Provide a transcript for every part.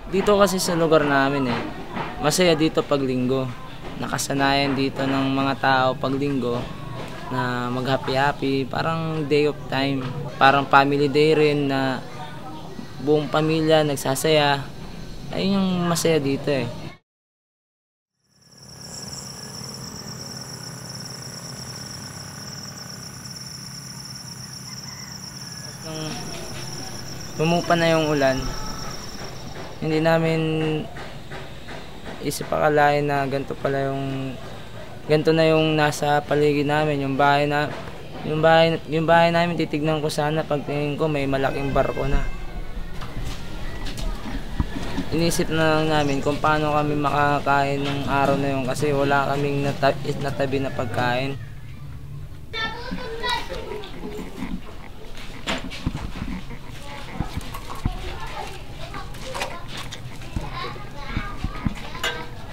Dito kasi sa lugar namin masaya dito pag linggo. Nakasanayan dito ng mga tao pag linggo na mag-happy-happy, parang day of time. Parang family day rin na buong pamilya nagsasaya. Ayun yung masaya dito Nung lumupa na yung ulan, hindi namin isip akalain na ganito na yung nasa paligid namin, yung bahay namin. Titignan ko sana, pagtingin ko may malaking barko na. Inisip na lang namin kung paano kami makakain ng araw na yun kasi wala kaming natabi na pagkain.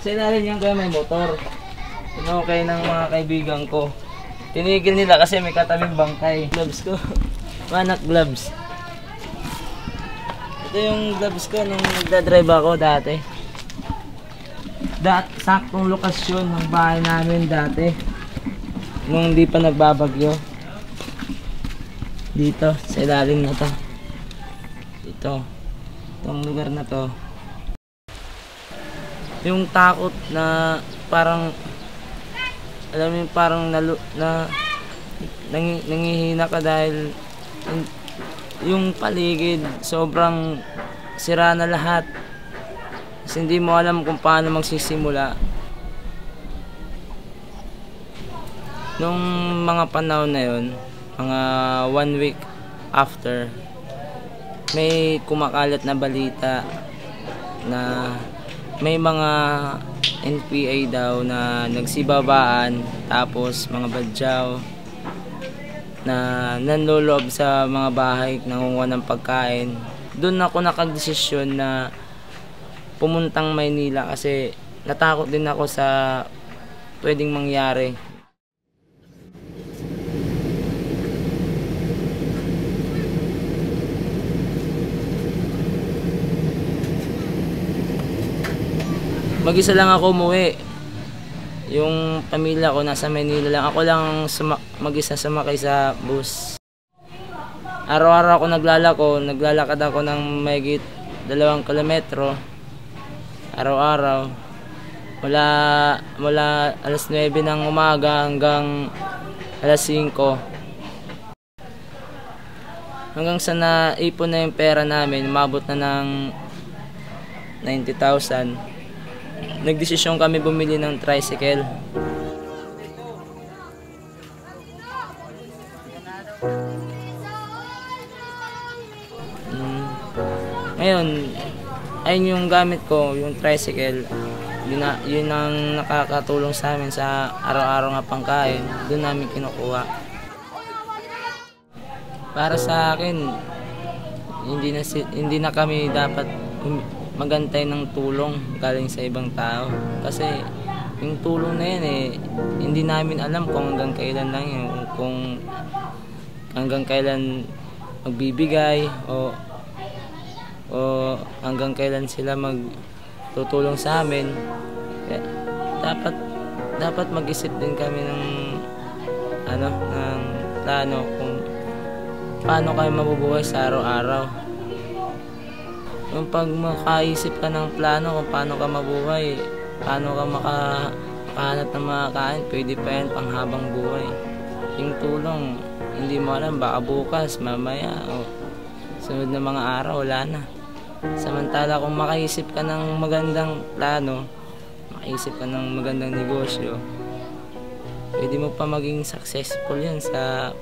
Sa ilalim yan kaya may motor. Inokay ng mga kaibigan ko. Tinigil nila kasi may katabing bangkay. Gloves ko. Manak gloves. Ito yung gloves ko nung nagdadrive ako dati. Saktong lokasyon ng bahay namin dati. Nung hindi pa nagbabagyo. Dito, sa ilalim na to. Dito. Itong lugar na to. Yung takot na parang, alam mo yung parang nangihina ka dahil yung paligid sobrang sira na lahat. Kasi hindi mo alam kung paano magsisimula. Nung mga panahon na yun, mga 1 week after, may kumakalat na balita na may mga NPA daw na nagsibabaan, tapos mga badyaw na nanloloob sa mga bahay, nangunguha ng pagkain. Doon ako nakagdesisyon na pumuntang Maynila kasi natakot din ako sa pwedeng mangyari. Mag-isa lang ako umuwi. Yung pamilya ko nasa Manila lang. Ako lang mag-isa sumakay sa bus. Araw-araw ako naglalakad ako ng mahigit 2 kilometro. Araw-araw. Mula alas 9 ng umaga hanggang alas 5. Hanggang sa naipon na yung pera namin, umabot na ng 90,000. Nagdesisyon kami bumili ng tricycle. Ngayon, ayun yung gamit ko, yung tricycle. Yun ang nakakatulong sa amin sa araw-araw nga pangkain. Doon namin kinukuha. Para sa akin, hindi na kami dapat magantay ng tulong galing sa ibang tao. Kasi yung tulong na yan hindi namin alam kung hanggang kailan lang yun. Kung hanggang kailan magbibigay o hanggang kailan sila magtutulong sa amin. Kaya dapat mag-isip din kami ng plano kung paano kayo mabubuhay sa araw-araw. Yung pag makaisip ka ng plano kung paano ka mabuhay, paano ka makahanap ng mga kain, pwede pa yan panghabang buhay. Yung tulong, hindi mo alam, baka bukas, mamaya, o sunod na mga araw, wala na. Samantala kung makaisip ka ng magandang plano, makaisip ka ng magandang negosyo, pwede mo pa maging successful yan sa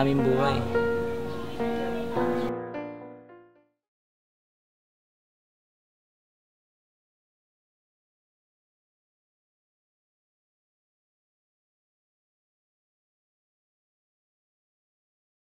aming buhay.